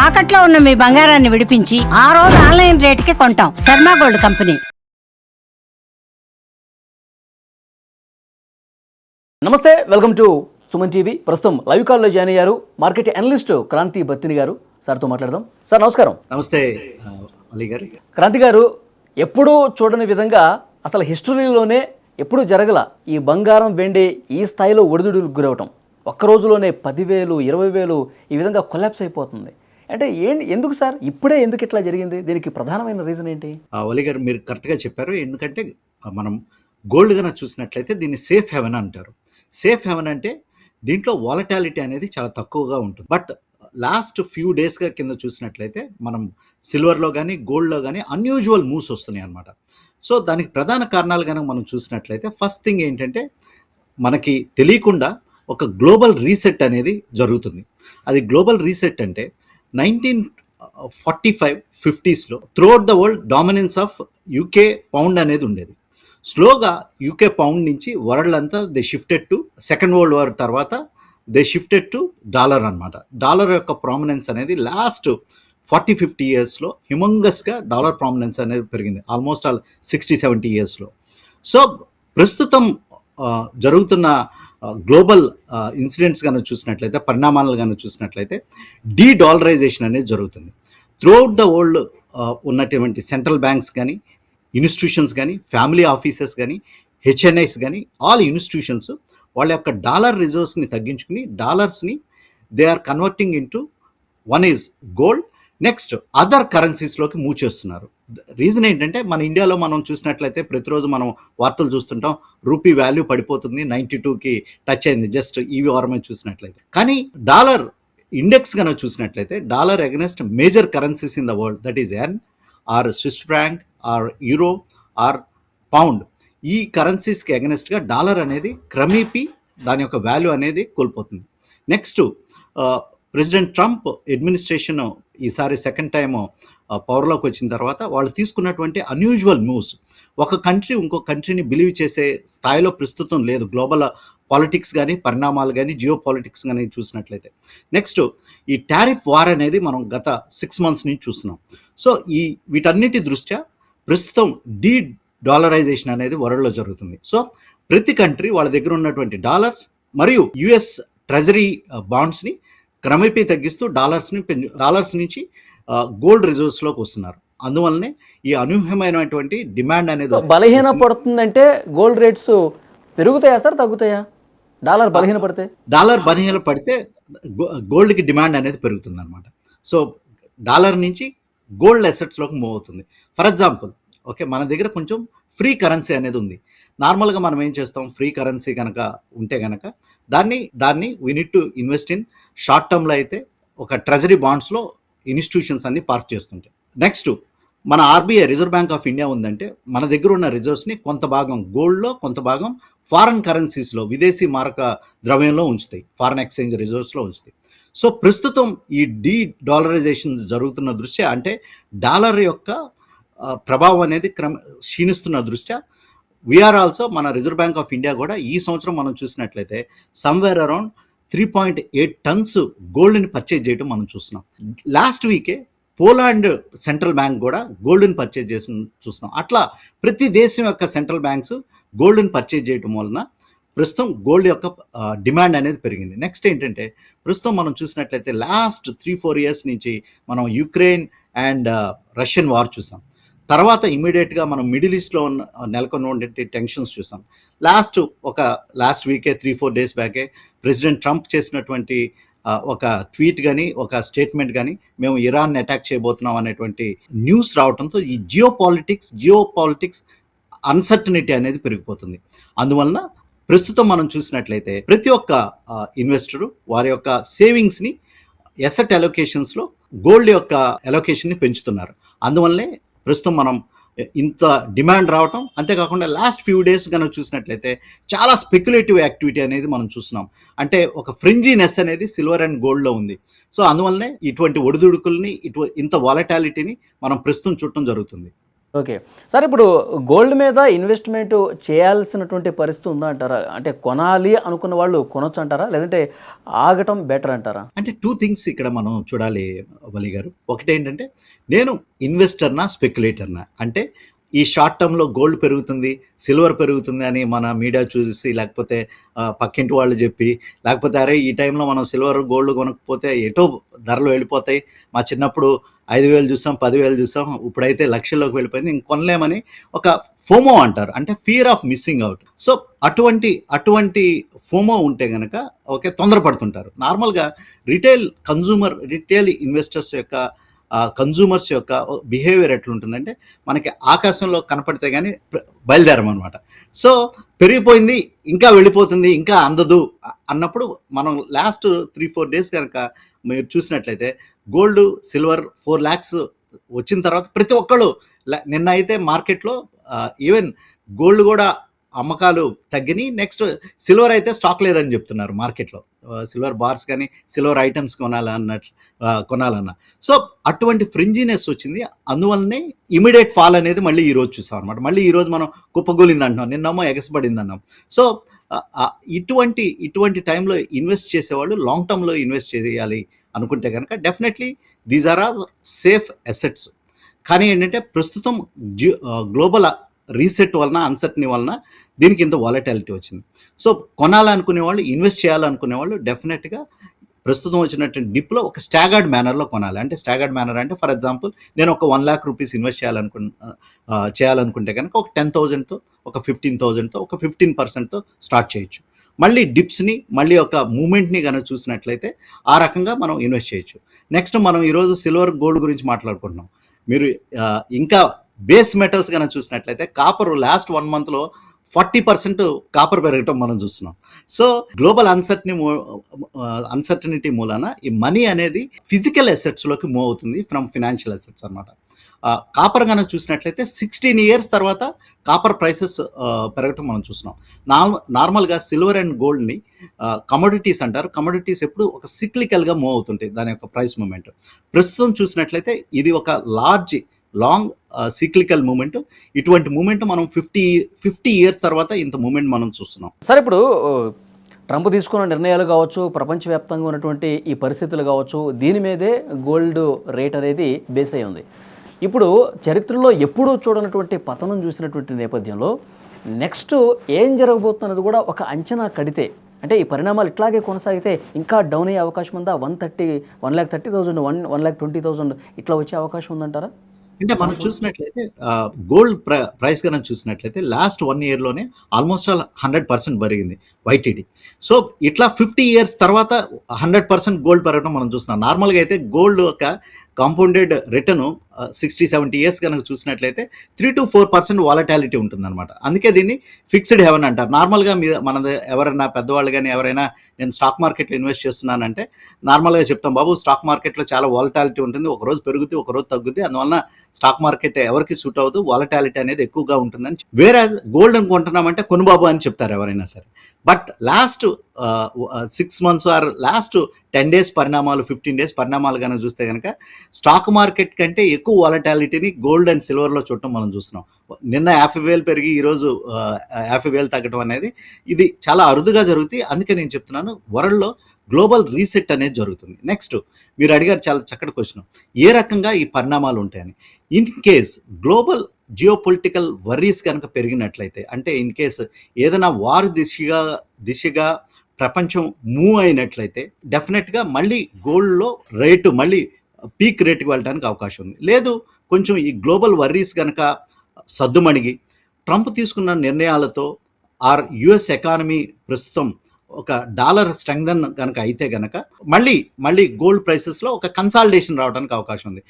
తాకట్లో ఉన్న మీ బంగారాన్ని విడిపించి ఆ రోజు ఆన్లైన్ రేటుకి కొంటాం. Sharma gold company. నమస్తే, వెల్కమ్ టు సుమన్ టీవీ. ప్రస్తుతం లైవ్ కాల్లో జాయిన్ అయ్యారు మార్కెట్ అనలిస్ట్ క్రాంతి బత్తిని గారు. సార్తో మాట్లాడదాం. సార్ నమస్కారం. నమస్తే అలీ గారు. క్రాంతి గారు, ఎప్పుడూ చూడని విధంగా అసలు హిస్టరీలోనే ఎప్పుడూ జరగల ఈ బంగారం వెండి ఈ స్థాయిలో ఒడిదుడుకు గురవటం. ఒక్క రోజులోనే 10,000, 20,000 ఈ విధంగా కొలాప్స్ అయిపోతుంది. అంటే ఎందుకు సార్ ఇప్పుడే ఎందుకు ఇట్లా జరిగింది? దీనికి ప్రధానమైన రీజన్ ఏంటి? అలీ గారు, మీరు కరెక్ట్గా చెప్పారు. ఎందుకంటే మనం గోల్డ్ కన్నా చూసినట్లయితే దీన్ని సేఫ్ హెవెన్ అంటారు. సేఫ్ హెవెన్ అంటే దీంట్లో వాలటాలిటీ అనేది చాలా తక్కువగా ఉంటుంది. బట్ లాస్ట్ ఫ్యూ డేస్గా కింద చూసినట్లయితే మనం సిల్వర్లో కానీ గోల్డ్లో కానీ అన్యూజువల్ మూవ్స్ వస్తున్నాయి అన్నమాట. సో దానికి ప్రధాన కారణాలు కనుక మనం చూసినట్లయితే ఫస్ట్ థింగ్ ఏంటంటే మనకి తెలియకుండా ఒక గ్లోబల్ రీసెట్ అనేది జరుగుతుంది. అది గ్లోబల్ రీసెట్ అంటే 1945-50స్లో throughout the world dominance of UK pound అనేది ఉండేది. స్లోగా యూకే పౌండ్ నుంచి వరల్డ్ అంతా they shifted to second world war తర్వాత దే షిఫ్టెడ్ టు డాలర్ అనమాట. డాలర్ యొక్క ప్రామినెన్స్ అనేది లాస్ట్ 40-50 ఇయర్స్లో హ్యూమంగస్గా డాలర్ ప్రామినెన్స్ అనేది పెరిగింది. ఆల్మోస్ట్ ఆల్ 60-70 ఇయర్స్లో. సో ప్రస్తుతం జరుగుతున్న గ్లోబల్ ఇన్సిడెంట్స్ కనుక చూసినట్లయితే, పరిణామాలు కనుక చూసినట్లయితే డీ డాలరైజేషన్ అనేది జరుగుతుంది. త్రూఅవుట్ ద వరల్డ్ ఉన్నటువంటి సెంట్రల్ బ్యాంక్స్ కానీ, ఇన్స్టిట్యూషన్స్ కానీ, ఫ్యామిలీ ఆఫీసెస్ కానీ, హెచ్ఎన్ఐస్ కానీ, ఆల్ ఇన్స్టిట్యూషన్స్ వాళ్ళ యొక్క డాలర్ రిజర్వ్స్ని తగ్గించుకుని డాలర్స్ని they are converting into one is gold, next other కరెన్సీస్లోకి మూవ్ చేస్తున్నారు. రీజన్ ఏంటంటే మన ఇండియాలో మనం చూసినట్లయితే ప్రతిరోజు మనం వార్తలు చూస్తుంటాం, రూపీ వాల్యూ పడిపోతుంది, 92కి టచ్ అయింది జస్ట్ ఈ వారమే చూసినట్లయితే. కానీ డాలర్ ఇండెక్స్ కనుక చూసినట్లయితే dollar against major currencies in the world, that is yen or Swiss franc or euro or pound, ఈ కరెన్సీస్కి అగెన్స్ట్గా డాలర్ అనేది క్రమేపీ దాని యొక్క వాల్యూ అనేది కోల్పోతుంది. నెక్స్ట్ ప్రెసిడెంట్ ట్రంప్ అడ్మినిస్ట్రేషన్ ఈసారి సెకండ్ టైం పవర్లోకి వచ్చిన తర్వాత వాళ్ళు తీసుకున్నటువంటి అన్యూజువల్ మూవ్స్, ఒక కంట్రీ ఇంకో కంట్రీని బిలీవ్ చేసే స్థాయిలో ప్రస్తుతం లేదు గ్లోబల్ పాలిటిక్స్ కానీ, పరిణామాలు కానీ, జియో పాలిటిక్స్ కానీ చూసినట్లయితే. నెక్స్ట్ ఈ టారిఫ్ వార్ అనేది మనం గత 6 months నుంచి చూస్తున్నాం. సో వీటన్నిటి దృష్ట్యా ప్రస్తుతం డీ డాలరైజేషన్ అనేది వరల్డ్లో జరుగుతుంది. సో ప్రతి కంట్రీ వాళ్ళ దగ్గర ఉన్నటువంటి డాలర్స్ మరియు యుఎస్ ట్రెజరీ బాండ్స్ని క్రమేపీ తగ్గిస్తూ డాలర్స్ నుంచి గోల్డ్ రిజర్వ్స్లోకి వస్తున్నారు. అందువల్లనే ఈ అనూహ్యమైనటువంటి డిమాండ్ అనేది బలహీన పడుతుందంటే గోల్డ్ రేట్స్ పెరుగుతాయా సార్, తగ్గుతాయా? డాలర్ బలహీన పడితే గోల్డ్కి డిమాండ్ అనేది పెరుగుతుంది అనమాట. సో డాలర్ నుంచి గోల్డ్ అసెట్స్లోకి మూవ్ అవుతుంది. ఫర్ ఎగ్జాంపుల్, ఓకే, మన దగ్గర కొంచెం ఫ్రీ కరెన్సీ అనేది ఉంది. నార్మల్గా మనం ఏం చేస్తాం, ఫ్రీ కరెన్సీ కనుక ఉంటే కనుక దాన్ని we need to invest in short టర్మ్లో అయితే ఒక ట్రెజరీ బాండ్స్లో ఇన్స్టిట్యూషన్స్ అన్ని పార్క్ చేస్తుంటాయి. నెక్స్ట్ మన RBI reserve bank of India ఉందంటే మన దగ్గర ఉన్న రిజర్వ్స్ని కొంత భాగం గోల్డ్లో, కొంత భాగం ఫారెన్ కరెన్సీస్లో, విదేశీ మారక ద్రవ్యంలో ఉంచుతాయి, ఫారెన్ ఎక్స్చేంజ్ రిజర్వ్స్లో ఉంచుతాయి. సో ప్రస్తుతం ఈ డీ డాలరైజేషన్ జరుగుతున్న దృష్ట్యా, అంటే డాలర్ యొక్క ప్రభావం అనేది క్షీణిస్తున్న దృష్ట్యా వీఆర్ ఆల్సో మన రిజర్వ్ బ్యాంక్ ఆఫ్ ఇండియా కూడా ఈ సంవత్సరం మనం చూసినట్లయితే సమ్వేర్ అరౌండ్ 3.8 tons గోల్డ్ని పర్చేజ్ చేయడం మనం చూస్తున్నాం. లాస్ట్ వీకే పోలాండ్ సెంట్రల్ బ్యాంక్ కూడా గోల్డ్ని పర్చేజ్ చేసి చూస్తున్నాం. అట్లా ప్రతి దేశం యొక్క సెంట్రల్ బ్యాంక్స్ గోల్డ్ని పర్చేజ్ చేయడం వలన ప్రస్తుతం గోల్డ్ యొక్క డిమాండ్ అనేది పెరిగింది. నెక్స్ట్ ఏంటంటే ప్రస్తుతం మనం చూసినట్లయితే లాస్ట్ 3-4 years నుంచి మనం యుక్రెయిన్ అండ్ రష్యన్ వార్ చూసాం. తర్వాత ఇమీడియట్గా మనం మిడిల్ ఈస్ట్లో నెలకొన్నటువంటి టెన్షన్స్ చూసాం. లాస్ట్ వీకే 3-4 days బ్యాకే ప్రెసిడెంట్ ట్రంప్ చేసినటువంటి ఒక ట్వీట్ కానీ, ఒక స్టేట్మెంట్ కానీ, మేము ఇరాన్ని అటాక్ చేయబోతున్నాం అనేటువంటి న్యూస్ రావడంతో ఈ జియో పాలిటిక్స్ అన్సర్టనిటీ అనేది పెరిగిపోతుంది. అందువలన ప్రస్తుతం మనం చూసినట్లయితే ప్రతి ఒక్క ఇన్వెస్టరు వారి యొక్క సేవింగ్స్ని ఎసెట్ అలొకేషన్స్లో గోల్డ్ యొక్క అలొకేషన్ని పెంచుతున్నారు. అందువల్లనే ప్రస్తుతం మనం ఇంత డిమాండ్ రావటం, అంతేకాకుండా లాస్ట్ ఫ్యూ డేస్ కనుక చూసినట్లయితే చాలా స్పెక్యులేటివ్ యాక్టివిటీ అనేది మనం చూస్తున్నాం. అంటే ఒక ఫ్రింజీనెస్ అనేది సిల్వర్ అండ్ గోల్డ్లో ఉంది. సో అందువల్లనే ఇటువంటి ఒడిదుడుకుల్ని ఇంత వాలటాలిటీని మనం ప్రస్తుతం చూడటం జరుగుతుంది. ఓకే. సార్ ఇప్పుడు గోల్డ్ మీద ఇన్వెస్ట్‌మెంట్ చేయాల్సినటువంటి పరిస్థితి ఉందా అంటారా? అంటే కొనాలి అనుకున్న వాళ్ళు కొనొచ్చు అంటారా? లేదంటే ఆగటం బెటర్ అంటారా? అంటే 2 థింగ్స్ ఇక్కడ మనం చూడాలి వలి గారు. ఒకటేంటంటే నేను ఇన్వెస్టర్‌నా? స్పెక్యులేటర్‌నా? అంటే ఈ షార్ట్ టర్మ్‌లో గోల్డ్ పెరుగుతుంది, సిల్వర్ పెరుగుతుంది అని మన మీడియా చూసి లేకపోతే పక్కింటి వాళ్ళు చెప్పి, లేకపోతే అరే ఈ టైంలో మనం సిల్వర్, గోల్డ్ కొనకపోతే ఎటో ధరలు వెళ్ళిపోతాయి. మా చిన్నప్పుడు 5,000 చూసాం, 10,000 చూసాం. ఇప్పుడైతే లక్షల్లోకి వెళ్ళిపోయింది. ఇంక కొనలేమని ఒక ఫోమో అంటారు. అంటే fear of missing out. So అటువంటి ఫోమో ఉంటే గనక ఓకే తొందరపడుతుంటారు. నార్మల్‌గా రిటైల్ ఇన్వెస్టర్స్ యొక్క కన్జ్యూమర్స్ యొక్క బిహేవియర్ ఎట్లుంటుందంటే మనకి ఆకాశంలో కనపడితే కానీ బయలుదేరమనమాట. సో పెరిగిపోయింది, ఇంకా వెళ్ళిపోతుంది, ఇంకా అందదు అన్నప్పుడు మనం లాస్ట్ 3-4 డేస్ కనుక మీరు చూసినట్లయితే గోల్డ్, సిల్వర్ 4 lakhs వచ్చిన తర్వాత ప్రతి ఒక్కళ్ళు నిన్న అయితే మార్కెట్లో ఈవెన్ గోల్డ్ కూడా అమ్మకాలు తగ్గినాయి. నెక్స్ట్ సిల్వర్ అయితే స్టాక్ లేదని చెప్తున్నారు మార్కెట్లో. సిల్వర్ బార్స్ కానీ సిల్వర్ ఐటమ్స్ కొనాలన్నా. సో అటువంటి ఫ్రింజినెస్ వచ్చింది. అందువల్లనే ఇమీడియట్ ఫాల్ అనేది మళ్ళీ ఈరోజు చూసాం అనమాట. మళ్ళీ ఈరోజు మనం కుప్పగూలింది అంటున్నాం, నిన్నేమో ఎగసపడింది అన్నాం. సో ఇటువంటి టైంలో ఇన్వెస్ట్ చేసేవాళ్ళు లాంగ్ టర్మ్లో ఇన్వెస్ట్ చేయాలి అనుకుంటే కనుక definitely these are are safe assets. కానీ ఏంటంటే ప్రస్తుతం గ్లోబల్ రీసెట్ వలన, అన్సర్టనీ వలన దీనికి ఇంత వాలటాలిటీ వచ్చింది. సో కొనాలనుకునే వాళ్ళు, ఇన్వెస్ట్ చేయాలనుకునే వాళ్ళు డెఫినెట్గా ప్రస్తుతం వచ్చినటువంటి డిప్లో ఒక స్టాగర్డ్ మేనర్లో కొనాలి. అంటే స్టాగర్డ్ మేనర్ అంటే ఫర్ ఎగ్జాంపుల్ నేను ఒక 1 lakh rupees ఇన్వెస్ట్ చేయాలనుకుంటే కనుక ఒక 10,000తో, ఒక 15,000తో, ఒక 15%తో స్టార్ట్ చేయొచ్చు. మళ్ళీ డిప్స్ని, మళ్ళీ ఒక మూమెంట్ని కనుక చూసినట్లయితే ఆ రకంగా మనం ఇన్వెస్ట్ చేయొచ్చు. నెక్స్ట్ మనం ఈరోజు సిల్వర్, గోల్డ్ గురించి మాట్లాడుకుంటున్నాం. మీరు ఇంకా బేస్ మెటల్స్ కనుక చూసినట్లయితే కాపర్ లాస్ట్ 1 monthలో 40% కాపర్ పెరగటం మనం చూస్తున్నాం. సో గ్లోబల్ అన్సర్టనిటీ మూలాన ఈ మనీ అనేది ఫిజికల్ అసెట్స్లోకి మూవ్ అవుతుంది ఫ్రమ్ ఫినాన్షియల్ అసెట్స్ అనమాట. కాపర్ కనుక చూసినట్లయితే 16 years తర్వాత కాపర్ ప్రైసెస్ పెరగటం మనం చూస్తున్నాం. నార్మల్గా సిల్వర్ అండ్ గోల్డ్ని కమోడిటీస్ అంటారు. కమోడిటీస్ ఎప్పుడు ఒక సిక్లికల్గా మూవ్ అవుతుంటాయి దాని యొక్క ప్రైస్ మూమెంట్. ప్రస్తుతం చూసినట్లయితే ఇది ఒక లాంగ్ సిక్లికల్ మూమెంట్. ఇటువంటి మూమెంట్ మనం 50 years తర్వాత ఇంత మూమెంట్ మనం చూస్తున్నాం. సార్ ఇప్పుడు ట్రంప్ తీసుకున్న నిర్ణయాలు కావచ్చు, ప్రపంచవ్యాప్తంగా ఉన్నటువంటి ఈ పరిస్థితులు కావచ్చు, దీని మీదే గోల్డ్ రేట్ అనేది బేస్ అయి ఉంది. ఇప్పుడు చరిత్రలో ఎప్పుడూ చూడనటువంటి పతనం చూసినటువంటి నేపథ్యంలో నెక్స్ట్ ఏం జరగబోతున్నది కూడా ఒక అంచనా కడితే, అంటే ఈ పరిణామాలు ఇట్లాగే కొనసాగితే ఇంకా డౌన్ అయ్యే అవకాశం ఉందా? 1,30,000, 1,20,000 ఇట్లా వచ్చే అవకాశం ఉందంటారా? అంటే మనం చూసినట్లయితే గోల్డ్ ప్రైస్ కనుక చూసినట్లయితే లాస్ట్ 1 yearలోనే ఆల్మోస్ట్ 100% పెరిగింది వైటీడీ. సో ఇట్లా 50 years తర్వాత 100% గోల్డ్ పెరగడం మనం చూస్తున్నాం. నార్మల్గా అయితే గోల్డ్ ఒక కాంపౌండెడ్ రిటర్న్ 60-70 years కనుక చూసినట్లయితే 3-4% వాలటాలిటీ ఉంటుందన్నమాట. అందుకే దీన్ని ఫిక్స్డ్ హెవెన్ అంటారు. నార్మల్గా మనది ఎవరైనా పెద్దవాళ్ళు కానీ ఎవరైనా నేను స్టాక్ మార్కెట్లో ఇన్వెస్ట్ చేస్తున్నానంటే నార్మల్గా చెప్తాం, బాబు స్టాక్ మార్కెట్లో చాలా వాలటాలిటీ ఉంటుంది, ఒకరోజు పెరుగుతుంది, ఒకరోజు తగ్గుద్ది, అందువల్ల స్టాక్ మార్కెట్ ఎవరికి సూట్ అవ్వదు, వాలటాలిటీ అనేది ఎక్కువగా ఉంటుందని. వేరే గోల్డ్ కొంటున్నామంటే కొనుబాబు అని చెప్తారు ఎవరైనా సరే. But last 6 months or last 10 days పరిణామాలు, 15 days పరిణామాలు కనుక చూస్తే కనుక స్టాక్ మార్కెట్ కంటే ఎక్కువ వాలటాలిటీని గోల్డ్ అండ్ సిల్వర్లో చూడటం మనం చూస్తున్నాం. నిన్న 50,000 పెరిగి ఈరోజు 50,000 తగ్గడం అనేది ఇది చాలా అరుదుగా జరుగుతుంది. అందుకే నేను చెప్తున్నాను వరల్డ్లో గ్లోబల్ రీసెట్ అనేది జరుగుతుంది. నెక్స్ట్ మీరు అడిగారు చాలా చక్కటి క్వశ్చన్, ఏ రకంగా ఈ పరిణామాలు ఉంటాయని. In case global geopolitical worries కనుక పెరిగినట్లయితే, అంటే ఇన్ కేస్ ఏదైనా వార్ దిశగా ప్రపంచం మూవ్ అయినట్లయితే డెఫినెట్గా మళ్ళీ గోల్డ్లో రేటు మళ్ళీ పీక్ రేటుకి వెళ్ళడానికి అవకాశం ఉంది. లేదు కొంచెం ఈ గ్లోబల్ వర్రీస్ కనుక సద్దుమణిగి ట్రంప్ తీసుకున్న నిర్ణయాలతో యుఎస్ ఎకానమీ ప్రస్తుతం ఒక డాలర్ స్ట్రెంగ్థన్ కనుక అయితే కనుక మళ్ళీ గోల్డ్ ప్రైసెస్లో ఒక కన్సాలిడేషన్ రావడానికి అవకాశం ఉంది.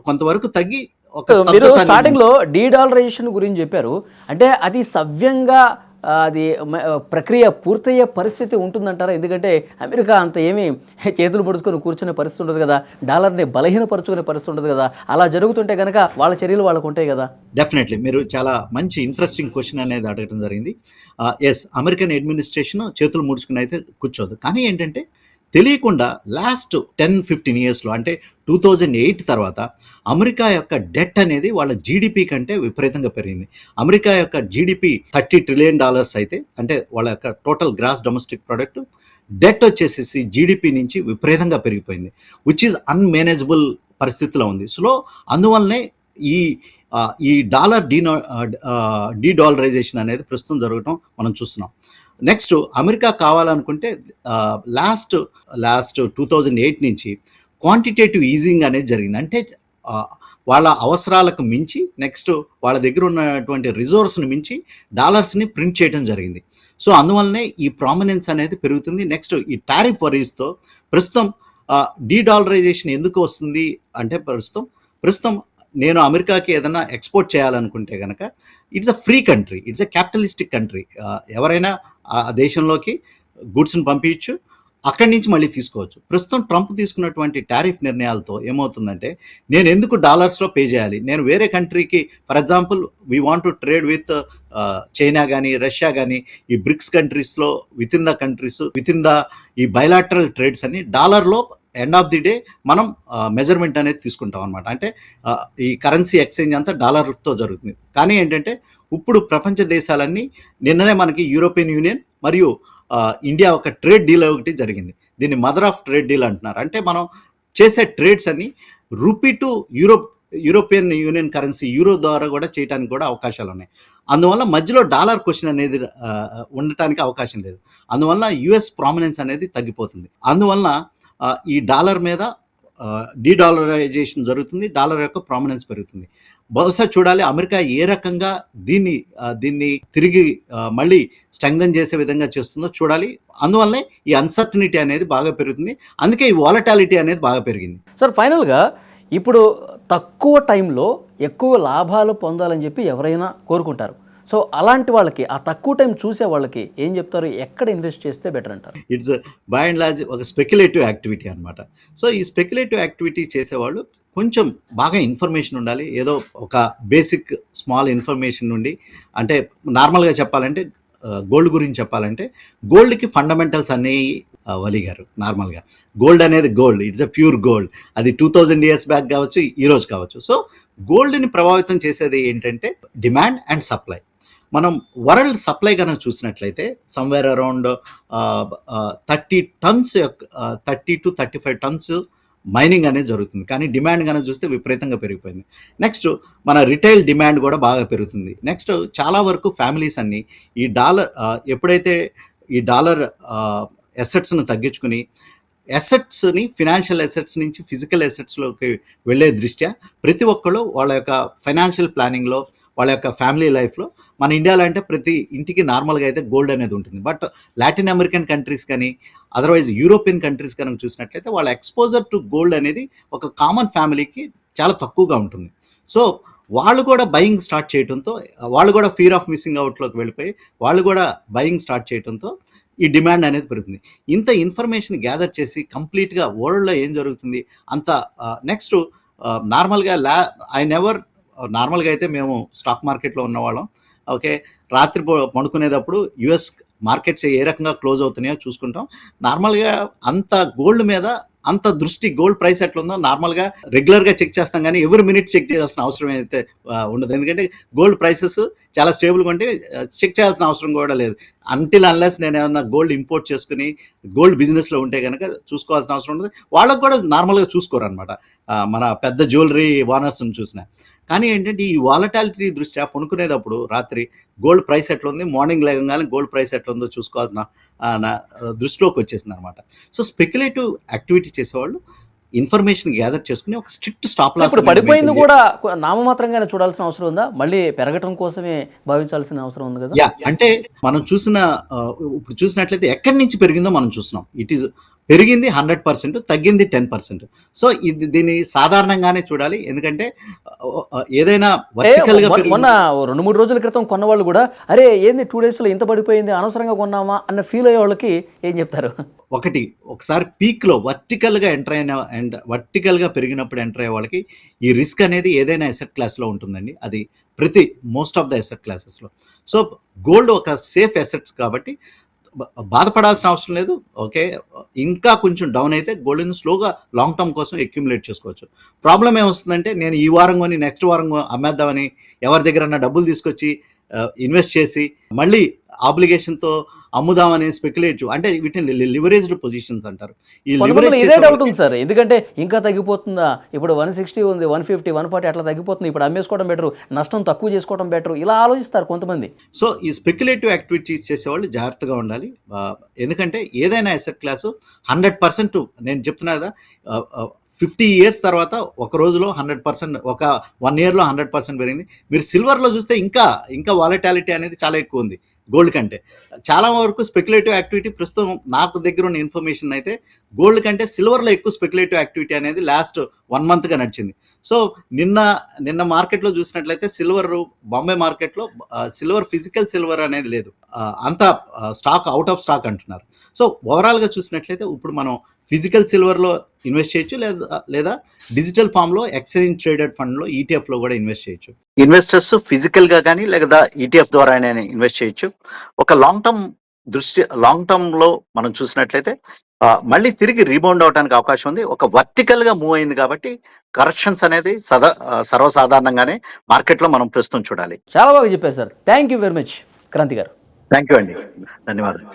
కొంతవరకు తగ్గి మీరు స్టార్టింగ్లో డీడాలరైజేషన్ గురించి చెప్పారు. అంటే అది సవ్యంగా అది ప్రక్రియ పూర్తయ్యే పరిస్థితి ఉంటుందంటారా? ఎందుకంటే అమెరికా అంత ఏమీ చేతులు పడుచుకొని కూర్చునే పరిస్థితి ఉండదు కదా, డాలర్ని బలహీనపరుచుకునే పరిస్థితి ఉండదు కదా. అలా జరుగుతుంటే కనుక వాళ్ళ చర్యలు వాళ్ళకు ఉంటాయి కదా. డెఫినెట్లీ మీరు చాలా మంచి ఇంట్రెస్టింగ్ క్వశ్చన్ అనేది అడగడం జరిగింది. ఎస్, అమెరికన్ అడ్మినిస్ట్రేషన్ చేతులు ముడుచుకుని అయితే కూర్చోదు. కానీ ఏంటంటే తెలియకుండా లాస్ట్ 10-15 ఇయర్స్లో అంటే 2008 తర్వాత అమెరికా యొక్క డెట్ అనేది వాళ్ళ జీడిపి కంటే విపరీతంగా పెరిగింది. అమెరికా యొక్క జీడిపి $30 ట్రిలియన్ అయితే, అంటే వాళ్ళ యొక్క total gross domestic product, debt వచ్చేసేసి జీడిపి నుంచి విపరీతంగా పెరిగిపోయింది, విచ్ ఈజ్ అన్మేనేజబుల్ పరిస్థితిలో ఉంది. సో అందువల్లనే ఈ డాలర్ డీడాలరైజేషన్ అనేది ప్రస్తుతం జరగడం మనం చూస్తున్నాం. నెక్స్ట్ అమెరికా కావాలనుకుంటే లాస్ట్ 2008 నుంచి క్వాంటిటేటివ్ ఈజింగ్ అనేది జరిగింది. అంటే వాళ్ళ అవసరాలకు మించి, నెక్స్ట్ వాళ్ళ దగ్గర ఉన్నటువంటి రిజోర్స్ని మించి డాలర్స్ని ప్రింట్ చేయడం జరిగింది. సో అందువల్లనే ఈ ప్రామినెన్స్ అనేది పెరుగుతుంది. నెక్స్ట్ ఈ టారిఫ్ వరీస్తో ప్రస్తుతం డీడాలరైజేషన్ ఎందుకు వస్తుంది అంటే, ప్రస్తుతం నేను అమెరికాకి ఏదైనా ఎక్స్పోర్ట్ చేయాలనుకుంటే కనుక it's a free country, it's a capitalistic country. ఎవరైనా ఆ దేశంలోకి గూడ్స్ని పంపించచ్చు, అక్కడి నుంచి మళ్ళీ తీసుకోవచ్చు. ప్రస్తుతం ట్రంప్ తీసుకున్నటువంటి టారిఫ్ నిర్ణయాలతో ఏమవుతుందంటే, నేను ఎందుకు డాలర్స్లో పే చేయాలి? నేను వేరే కంట్రీకి, for example we want to trade with China కానీ రష్యా కానీ, ఈ బ్రిక్స్ కంట్రీస్లో విత్ ఇన్ ద ఈ బైలాటరల్ ట్రేడ్స్ అని డాలర్లో ఎండ్ ఆఫ్ ది డే మనం మెజర్మెంట్ అనేది తీసుకుంటాం అనమాట. అంటే ఈ కరెన్సీ ఎక్స్చేంజ్ అంతా డాలర్తో జరుగుతుంది. కానీ ఏంటంటే ఇప్పుడు ప్రపంచ దేశాలన్నీ, నిన్ననే మనకి యూరోపియన్ యూనియన్ మరియు ఇండియా ఒక ట్రేడ్ డీల్ ఒకటి జరిగింది. దీన్ని మదర్ ఆఫ్ ట్రేడ్ డీల్ అంటున్నారు. అంటే మనం చేసే ట్రేడ్స్ అన్ని rupee to European union currency euro ద్వారా కూడా చేయడానికి కూడా అవకాశాలు ఉన్నాయి. అందువల్ల మధ్యలో డాలర్ క్వశ్చన్ అనేది ఉండటానికి అవకాశం లేదు. అందువల్ల యుఎస్ ప్రామినెన్స్ అనేది తగ్గిపోతుంది. అందువల్ల ఈ డాలర్ మీద డీడాలరైజేషన్ జరుగుతుంది, డాలర్ యొక్క ప్రామినెన్స్ పెరుగుతుంది. బహుశా చూడాలి అమెరికా ఏ రకంగా దీన్ని తిరిగి మళ్ళీ స్ట్రెంగ్థన్ చేసే విధంగా చేస్తుందో చూడాలి. అందువల్లనే ఈ అన్సర్టనిటీ అనేది బాగా పెరుగుతుంది, అందుకే ఈ వాలటాలిటీ అనేది బాగా పెరిగింది. సార్ ఫైనల్గా ఇప్పుడు తక్కువ టైంలో ఎక్కువ లాభాలు పొందాలని చెప్పి ఎవరైనా కోరుకుంటారు. సో అలాంటి వాళ్ళకి, ఆ తక్కువ టైం చూసే వాళ్ళకి ఏం చెప్తారు? ఎక్కడ ఇన్వెస్ట్ చేస్తే బెటర్ అంటారు? ఇట్స్ బై అండ్ లార్జ్ ఒక స్పెక్యులేటివ్ యాక్టివిటీ అనమాట. సో ఈ స్పెక్యులేటివ్ యాక్టివిటీ చేసేవాళ్ళు కొంచెం బాగా ఇన్ఫర్మేషన్ ఉండాలి. ఏదో ఒక బేసిక్ స్మాల్ ఇన్ఫర్మేషన్ నుండి, అంటే నార్మల్గా చెప్పాలంటే గోల్డ్ గురించి చెప్పాలంటే, గోల్డ్కి ఫండమెంటల్స్ అనేవి వలి గారు. నార్మల్గా గోల్డ్ అనేది gold, it's a pure gold. అది 2000 ఇయర్స్ బ్యాక్ కావచ్చు, ఈరోజు కావచ్చు. సో గోల్డ్ని ప్రభావితం చేసేది ఏంటంటే డిమాండ్ అండ్ సప్లై. మనం వరల్డ్ సప్లై కనుక చూసినట్లయితే somewhere around 30 to 35 turns mining అనేది జరుగుతుంది. కానీ డిమాండ్ కనుక చూస్తే విపరీతంగా పెరిగిపోయింది. నెక్స్ట్ మన రిటైల్ డిమాండ్ కూడా బాగా పెరుగుతుంది. నెక్స్ట్ చాలా వరకు ఫ్యామిలీస్ అన్నీ ఈ డాలర్ ఎప్పుడైతే ఈ డాలర్ అసెట్స్ని తగ్గించుకుని అసెట్స్ని ఫినాన్షియల్ అసెట్స్ నుంచి ఫిజికల్ అసెట్స్లోకి వెళ్ళే దృష్ట్యా ప్రతి ఒక్కళ్ళు వాళ్ళ యొక్క ఫైనాన్షియల్ ప్లానింగ్లో, వాళ్ళ యొక్క ఫ్యామిలీ లైఫ్లో, మన ఇండియాలో అంటే ప్రతి ఇంటికి నార్మల్గా అయితే గోల్డ్ అనేది ఉంటుంది. బట్ లాటిన్ అమెరికన్ కంట్రీస్ కానీ అదర్వైజ్ యూరోపియన్ కంట్రీస్ కనుక చూసినట్లయితే వాళ్ళ ఎక్స్పోజర్ టు గోల్డ్ అనేది ఒక కామన్ ఫ్యామిలీకి చాలా తక్కువగా ఉంటుంది. సో వాళ్ళు కూడా బయింగ్ స్టార్ట్ చేయడంతో, వాళ్ళు కూడా ఫియర్ ఆఫ్ మిస్సింగ్ అవుట్లోకి వెళ్ళిపోయి వాళ్ళు కూడా బయింగ్ స్టార్ట్ చేయడంతో ఈ డిమాండ్ అనేది పెరుగుతుంది. ఇంత ఇన్ఫర్మేషన్ గ్యాదర్ చేసి కంప్లీట్గా వరల్డ్లో ఏం జరుగుతుంది అంత నెక్స్ట్ నార్మల్గా నార్మల్గా అయితే మేము స్టాక్ మార్కెట్లో ఉన్నవాళ్ళం. ఓకే, రాత్రి పడుకునేటప్పుడు యుఎస్ మార్కెట్స్ ఏ రకంగా క్లోజ్ అవుతున్నాయో చూసుకుంటాం. నార్మల్గా అంత గోల్డ్ మీద అంత దృష్టి, గోల్డ్ ప్రైస్ ఎట్లా ఉందో నార్మల్గా రెగ్యులర్గా చెక్ చేస్తాం, కానీ ఎవ్రీ మినిట్ చెక్ చేయాల్సిన అవసరం అయితే ఉండదు. ఎందుకంటే గోల్డ్ ప్రైసెస్ చాలా స్టేబుల్గా ఉంటే చెక్ చేయాల్సిన అవసరం కూడా లేదు. అంటిల్ అన్లెస్ నేను ఏమన్నా గోల్డ్ ఇంపోర్ట్ చేసుకుని గోల్డ్ బిజినెస్లో ఉంటే కనుక చూసుకోవాల్సిన అవసరం ఉండదు. వాళ్ళకు కూడా నార్మల్గా చూసుకోరు అనమాట, మన పెద్ద జ్యువెలరీ ఓనర్స్ని చూసిన. కానీ ఏంటంటే ఈ వాలటాలిటీ దృష్ట్యా పడుకునేటప్పుడు రాత్రి గోల్డ్ ప్రైస్ ఎట్లా ఉంది, మార్నింగ్ లేవగానే గోల్డ్ ప్రైస్ ఎట్లా ఉందో చూసుకోవాల్సిన దృష్టిలోకి వచ్చేసింది అనమాట. సో స్పెక్యులేటివ్ యాక్టివిటీ చేసేవాళ్ళు ఇన్ఫర్మేషన్ గ్యాదర్ చేసుకుని ఒక స్ట్రిక్ట్ స్టాప్ లాస్. ఇప్పుడు పడిపోయింది కూడా నామమాత్రంగానే చూడాల్సిన అవసరం ఉందా? మళ్ళీ పెరగటం కోసమే భావించాల్సిన అవసరం ఉంది కదా? యా, అంటే మనం ఇప్పుడు చూసినట్లయితే ఎక్కడి నుంచి పెరిగిందో మనం చూస్తున్నాం. ఇట్ ఈస్ పెరిగింది 100%, తగ్గింది 10%. సో దీన్ని సాధారణంగానే చూడాలి. ఎందుకంటే ఏదైనా వర్టికల్ గా మొన్న 2-3 రోజుల క్రితం కొన్న వాళ్ళు కూడా, అరే ఏంది 2 days లో ఇంత పడిపోయింది, అనవసరంగా కొన్నామా అన్న ఫీల్ అయ్యే వాళ్ళకి ఏం చెప్తారు? ఒకసారి పీక్ లో వర్టికల్ గా ఎంటర్ అయిన అండ్ వర్టికల్ గా పెరిగినప్పుడు ఎంటర్ అయ్యే వాళ్ళకి ఈ రిస్క్ అనేది ఏదైనా అసెట్ క్లాస్ లో ఉంటుందండి. అది most of the asset classes లో. సో గోల్డ్ ఒక సేఫ్ అసెట్స్ కాబట్టి బాధపడాల్సిన అవసరం లేదు. ఓకే, ఇంకా కొంచెం డౌన్ అయితే గోల్డ్ని స్లోగా లాంగ్ టర్మ్ కోసం అక్యుములేట్ చేసుకోవచ్చు. ప్రాబ్లం ఏమొస్తుందంటే నేను ఈ వారం కొని నెక్స్ట్ వారం అమ్మేద్దామని ఎవరి దగ్గర డబ్బులు తీసుకొచ్చి ఇన్వెస్ట్ చేసి మళ్ళీ ఆబ్లిగేషన్తో అమ్ముదామని స్పెక్యులేటివ్, అంటే వీటిని లివరేజ్డ్ పొజిషన్స్ అంటారు. ఈ కొంతమందిలో ఇదే డౌట్ ఉంది సార్, ఎందుకంటే ఇంకా తగ్గిపోతుందా, ఇప్పుడు 160 ఉంది, 150, 140 అట్లా తగ్గిపోతుంది, ఇప్పుడు అమ్మేసుకోవడం బెటర్, నష్టం తక్కువ చేసుకోవడం బెటర్, ఇలా ఆలోచిస్తారు కొంతమంది. సో ఈ స్పెక్యులేటివ్ యాక్టివిటీస్ చేసేవాళ్ళు జాగ్రత్తగా ఉండాలి. ఎందుకంటే ఏదైనా అసెట్ క్లాసు 100%, నేను చెప్తున్నా కదా, 50 years తర్వాత ఒక రోజులో 100%, ఒక 1 yearలో 100% పెరిగింది. మీరు సిల్వర్లో చూస్తే ఇంకా వాలటాలిటీ అనేది చాలా ఎక్కువ ఉంది గోల్డ్ కంటే. చాలా వరకు స్పెక్యులేటివ్ యాక్టివిటీ ప్రస్తుతం నాకు దగ్గర ఉన్న ఇన్ఫర్మేషన్ అయితే గోల్డ్ కంటే సిల్వర్లో ఎక్కువ స్పెక్యులేటివ్ యాక్టివిటీ అనేది లాస్ట్ 1 monthగా నడిచింది. సో నిన్న మార్కెట్లో చూసినట్లయితే బాంబే మార్కెట్లో సిల్వర్, ఫిజికల్ సిల్వర్ అనేది లేదు, అంతా స్టాక్ అవుట్ ఆఫ్ స్టాక్ అంటున్నారు. సో ఓవరాల్గా చూసినట్లయితే ఇప్పుడు మనం ఫిజికల్ సిల్వర్లో ఇన్వెస్ట్ చేయొచ్చు, లేదా డిజిటల్ ఫామ్లో ఎక్స్చేంజ్ ట్రేడెడ్ ఫండ్లో ఈటీఎఫ్లో కూడా ఇన్వెస్ట్ చేయొచ్చు. ఇన్వెస్టర్స్ ఫిజికల్గా కానీ లేదా ఈటీఎఫ్ ద్వారా ఇన్వెస్ట్ చేయొచ్చు. ఒక లాంగ్ టర్మ్లో మనం చూసినట్లయితే మళ్ళీ తిరిగి రీబౌండ్ అవడానికి అవకాశం ఉంది. ఒక వర్టికల్గా మూవ్ అయింది కాబట్టి కరెక్షన్స్ అనేది సర్వసాధారణంగానే మార్కెట్లో మనం ప్రస్తుతం చూడాలి. చాలా బాగా చెప్పారు sir, thank you very much Kranti గారు. థ్యాంక్ యూ అండి, ధన్యవాదాలు.